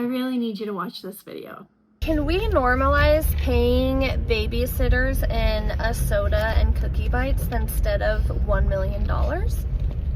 I really need you to watch this video. Can we normalize paying babysitters in a soda and cookie bites instead of $1 million?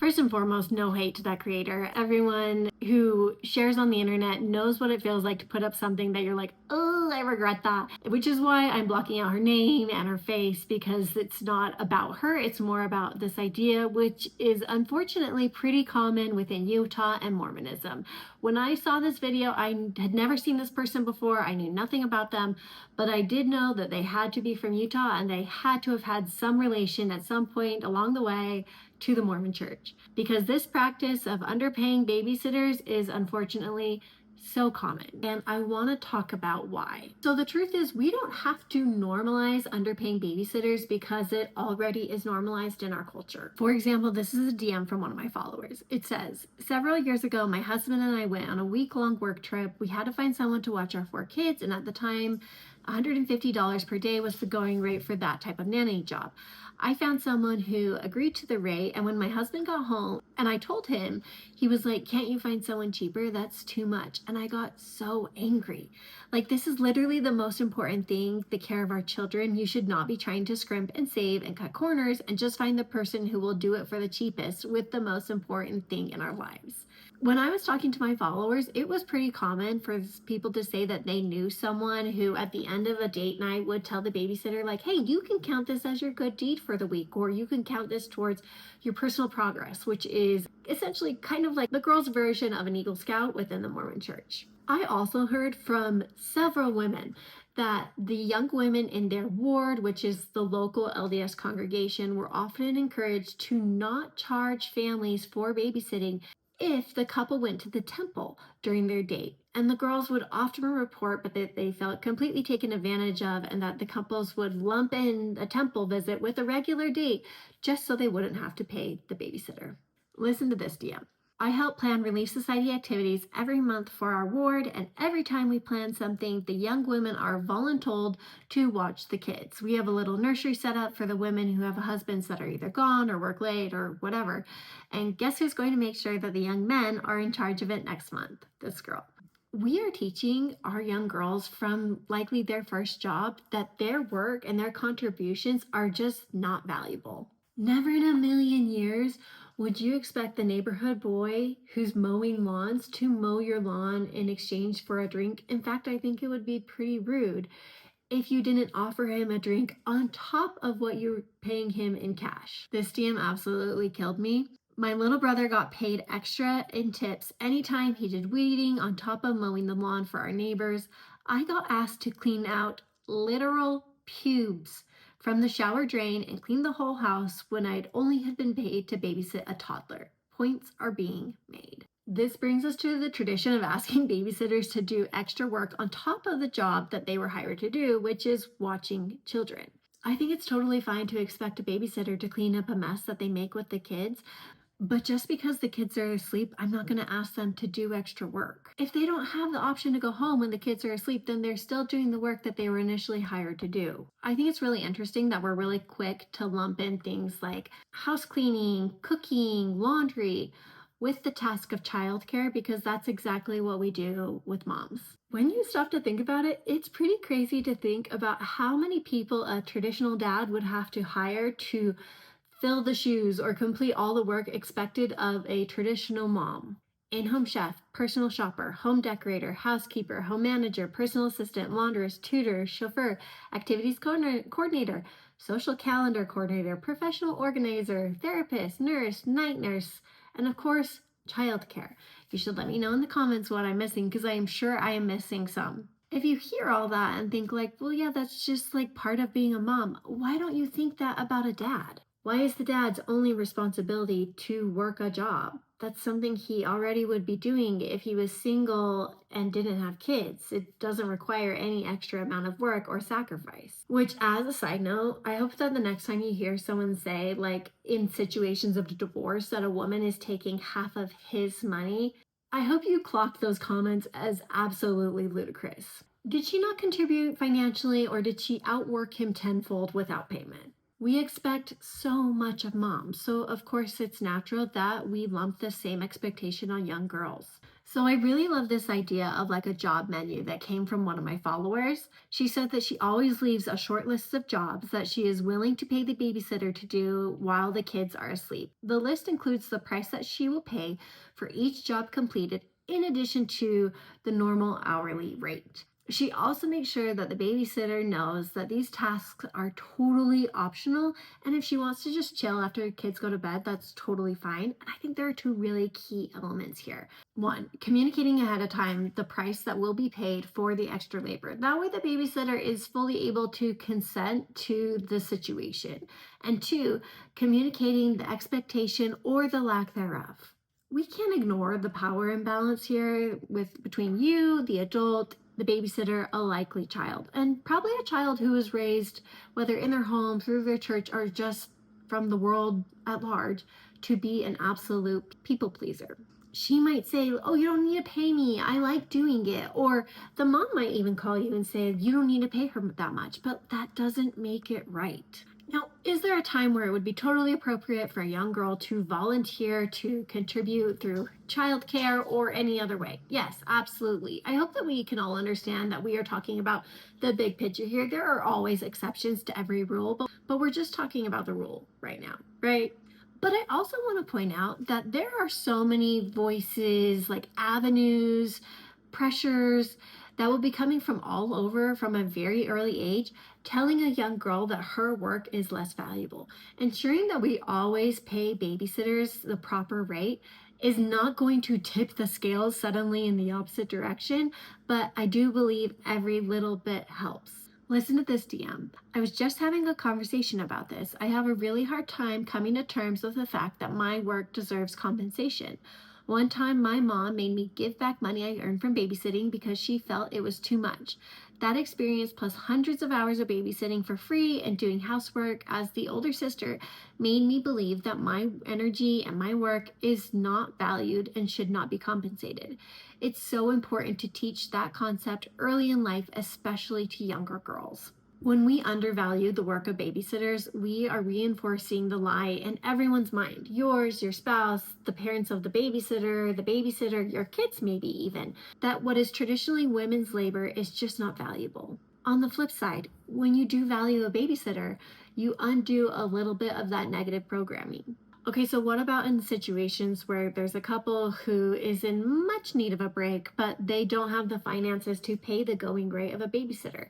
First and foremost, no hate to that creator. Everyone who shares on the internet knows what it feels like to put up something that you're like, oh, I regret that. Which is why I'm blocking out her name and her face, because it's not about her. It's more about this idea, which is unfortunately pretty common within Utah and Mormonism. When I saw this video, I had never seen this person before. I knew nothing about them, but I did know that they had to be from Utah and they had to have had some relation at some point along the way to the Mormon church, because this practice of underpaying babysitters is unfortunately so common, and I want to talk about why. So the truth is, we don't have to normalize underpaying babysitters because it already is normalized in our culture. For example, this is a DM from one of my followers. It says, several years ago, my husband and I went on a week-long work trip. We had to find someone to watch our 4 kids, and at the time, $150 per day was the going rate for that type of nanny job. I found someone who agreed to the rate, and when my husband got home and I told him, he was like, can't you find someone cheaper? That's too much. And I got so angry. Like, this is literally the most important thing, the care of our children. You should not be trying to scrimp and save and cut corners and just find the person who will do it for the cheapest with the most important thing in our lives. When I was talking to my followers, it was pretty common for people to say that they knew someone who at the end of a date night would tell the babysitter, like, hey, you can count this as your good deed for the week, or you can count this towards your personal progress, which is essentially kind of like the girls' version of an Eagle Scout within the Mormon church. I also heard from several women that the young women in their ward, which is the local LDS congregation, were often encouraged to not charge families for babysitting if the couple went to the temple during their date. And the girls would often report but that they felt completely taken advantage of, and that the couples would lump in a temple visit with a regular date just so they wouldn't have to pay the babysitter. Listen to this, DM. I help plan Relief Society activities every month for our ward, and every time we plan something, the young women are voluntold to watch the kids. We have a little nursery set up for the women who have husbands that are either gone or work late or whatever. And guess who's going to make sure that the young men are in charge of it next month? This girl. We are teaching our young girls from likely their first job that their work and their contributions are just not valuable. Never in a million years would you expect the neighborhood boy who's mowing lawns to mow your lawn in exchange for a drink. In fact, I think it would be pretty rude if you didn't offer him a drink on top of what you're paying him in cash. This DM absolutely killed me. My little brother got paid extra in tips anytime he did weeding on top of mowing the lawn for our neighbors. I got asked to clean out literal pubes from the shower drain and clean the whole house when I'd only had been paid to babysit a toddler. Points are being made. This brings us to the tradition of asking babysitters to do extra work on top of the job that they were hired to do, which is watching children. I think it's totally fine to expect a babysitter to clean up a mess that they make with the kids, but just because the kids are asleep, I'm not going to ask them to do extra work. If they don't have the option to go home when the kids are asleep, then they're still doing the work that they were initially hired to do. I think it's really interesting that we're really quick to lump in things like house cleaning, cooking, laundry with the task of childcare, because that's exactly what we do with moms. When you stop to think about it, it's pretty crazy to think about how many people a traditional dad would have to hire to fill the shoes or complete all the work expected of a traditional mom. In-home chef, personal shopper, home decorator, housekeeper, home manager, personal assistant, laundress, tutor, chauffeur, activities coordinator, social calendar coordinator, professional organizer, therapist, nurse, night nurse, and of course, childcare. You should let me know in the comments what I'm missing, because I am sure I am missing some. If you hear all that and think like, well, yeah, that's just like part of being a mom, why don't you think that about a dad? Why is the dad's only responsibility to work a job? That's something he already would be doing if he was single and didn't have kids. It doesn't require any extra amount of work or sacrifice. Which, as a side note, I hope that the next time you hear someone say, like in situations of divorce, that a woman is taking half of his money, I hope you clock those comments as absolutely ludicrous. Did she not contribute financially, or did she outwork him tenfold without payment? We expect so much of moms, so of course it's natural that we lump the same expectation on young girls. So I really love this idea of like a job menu that came from one of my followers. She said that she always leaves a short list of jobs that she is willing to pay the babysitter to do while the kids are asleep. The list includes the price that she will pay for each job completed in addition to the normal hourly rate. She also makes sure that the babysitter knows that these tasks are totally optional, and if she wants to just chill after kids go to bed, that's totally fine. And I think there are two really key elements here. One, communicating ahead of time the price that will be paid for the extra labor. That way, the babysitter is fully able to consent to the situation. And two, communicating the expectation or the lack thereof. We can't ignore the power imbalance here with between you, the adult, the babysitter, a likely child, and probably a child who was raised, whether in their home, through their church, or just from the world at large, to be an absolute people pleaser. She might say, "Oh, you don't need to pay me. I like doing it." Or the mom might even call you and say, "You don't need to pay her that much," but that doesn't make it right. Now, is there a time where it would be totally appropriate for a young girl to volunteer to contribute through childcare or any other way? Yes, absolutely. I hope that we can all understand that we are talking about the big picture here. There are always exceptions to every rule, but we're just talking about the rule right now, right? But I also want to point out that there are so many voices, like avenues, pressures that will be coming from all over from a very early age, telling a young girl that her work is less valuable. Ensuring that we always pay babysitters the proper rate is not going to tip the scales suddenly in the opposite direction, but I do believe every little bit helps. Listen to this, DM. I was just having a conversation about this. I have a really hard time coming to terms with the fact that my work deserves compensation. One time, my mom made me give back money I earned from babysitting because she felt it was too much. That experience, plus hundreds of hours of babysitting for free and doing housework as the older sister, made me believe that my energy and my work is not valued and should not be compensated. It's so important to teach that concept early in life, especially to younger girls. When we undervalue the work of babysitters, we are reinforcing the lie in everyone's mind, yours, your spouse, the parents of the babysitter, your kids maybe even, that what is traditionally women's labor is just not valuable. On the flip side, when you do value a babysitter, you undo a little bit of that negative programming. Okay, so what about in situations where there's a couple who is in much need of a break, but they don't have the finances to pay the going rate of a babysitter?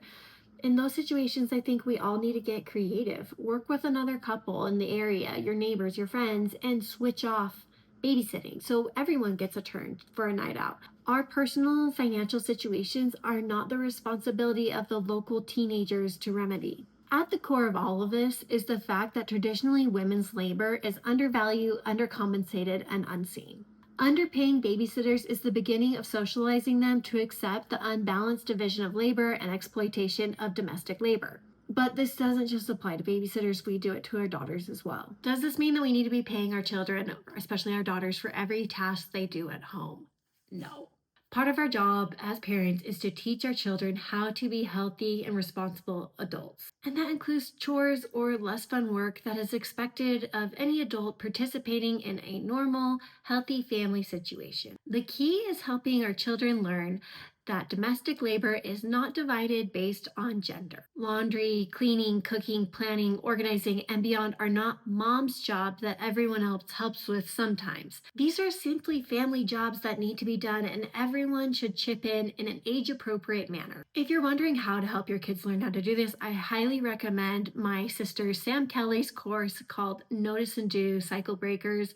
In those situations, I think we all need to get creative. Work with another couple in the area, your neighbors, your friends, and switch off babysitting so everyone gets a turn for a night out. Our personal financial situations are not the responsibility of the local teenagers to remedy. At the core of all of this is the fact that traditionally women's labor is undervalued, undercompensated, and unseen. Underpaying babysitters is the beginning of socializing them to accept the unbalanced division of labor and exploitation of domestic labor. But this doesn't just apply to babysitters, we do it to our daughters as well. Does this mean that we need to be paying our children, especially our daughters, for every task they do at home? No. Part of our job as parents is to teach our children how to be healthy and responsible adults. And that includes chores or less fun work that is expected of any adult participating in a normal, healthy family situation. The key is helping our children learn that domestic labor is not divided based on gender. Laundry, cleaning, cooking, planning, organizing, and beyond are not mom's job that everyone else helps with sometimes. These are simply family jobs that need to be done, and everyone should chip in an age-appropriate manner. If you're wondering how to help your kids learn how to do this, I highly recommend my sister Sam Kelly's course called Notice and Do Cycle Breakers.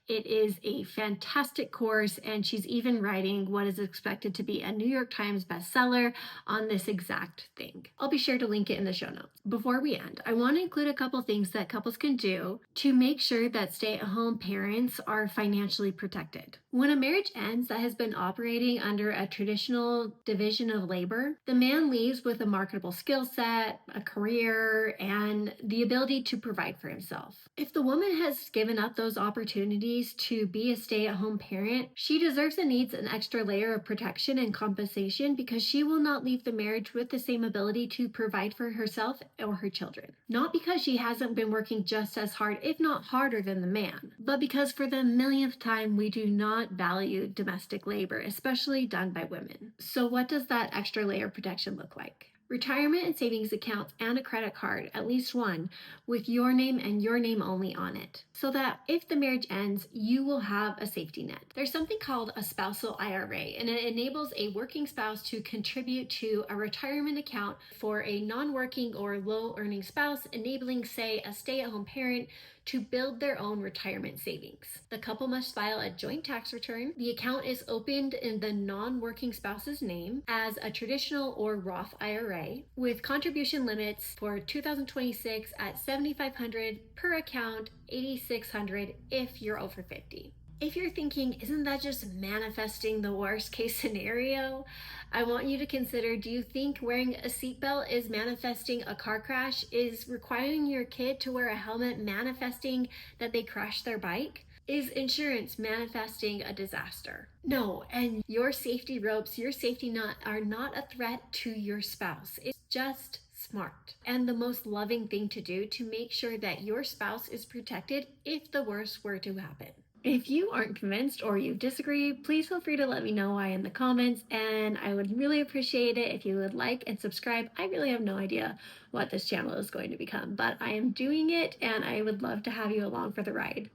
It is a fantastic course, and she's even writing what is expected to be a New York Times bestseller on this exact thing. I'll be sure to link it in the show notes. Before we end, I want to include a couple things that couples can do to make sure that stay-at-home parents are financially protected. When a marriage ends that has been operating under a traditional division of labor, the man leaves with a marketable skill set, a career, and the ability to provide for himself. If the woman has given up those opportunities to be a stay-at-home parent, she deserves and needs an extra layer of protection and compensation because she will not leave the marriage with the same ability to provide for herself or her children. Not because she hasn't been working just as hard, if not harder than the man, but because for the millionth time, we do not not value domestic labor, especially done by women. So, what does that extra layer of protection look like? Retirement and savings accounts and a credit card, at least one, with your name and your name only on it, so that if the marriage ends, you will have a safety net. There's something called a spousal IRA, and it enables a working spouse to contribute to a retirement account for a non-working or low-earning spouse, enabling, say, a stay-at-home parent to build their own retirement savings. The couple must file a joint tax return. The account is opened in the non-working spouse's name as a traditional or Roth IRA, with contribution limits for 2026 at $7,500 per account, $8,600 if you're over 50. If you're thinking, isn't that just manifesting the worst case scenario? I want you to consider, do you think wearing a seatbelt is manifesting a car crash? Is requiring your kid to wear a helmet manifesting that they crashed their bike? Is insurance manifesting a disaster? No, and your safety ropes, your safety knot are not a threat to your spouse. It's just smart and the most loving thing to do to make sure that your spouse is protected if the worst were to happen. If you aren't convinced or you disagree, please feel free to let me know why in the comments, and I would really appreciate it if you would like and subscribe. I really have no idea what this channel is going to become, but I am doing it and I would love to have you along for the ride.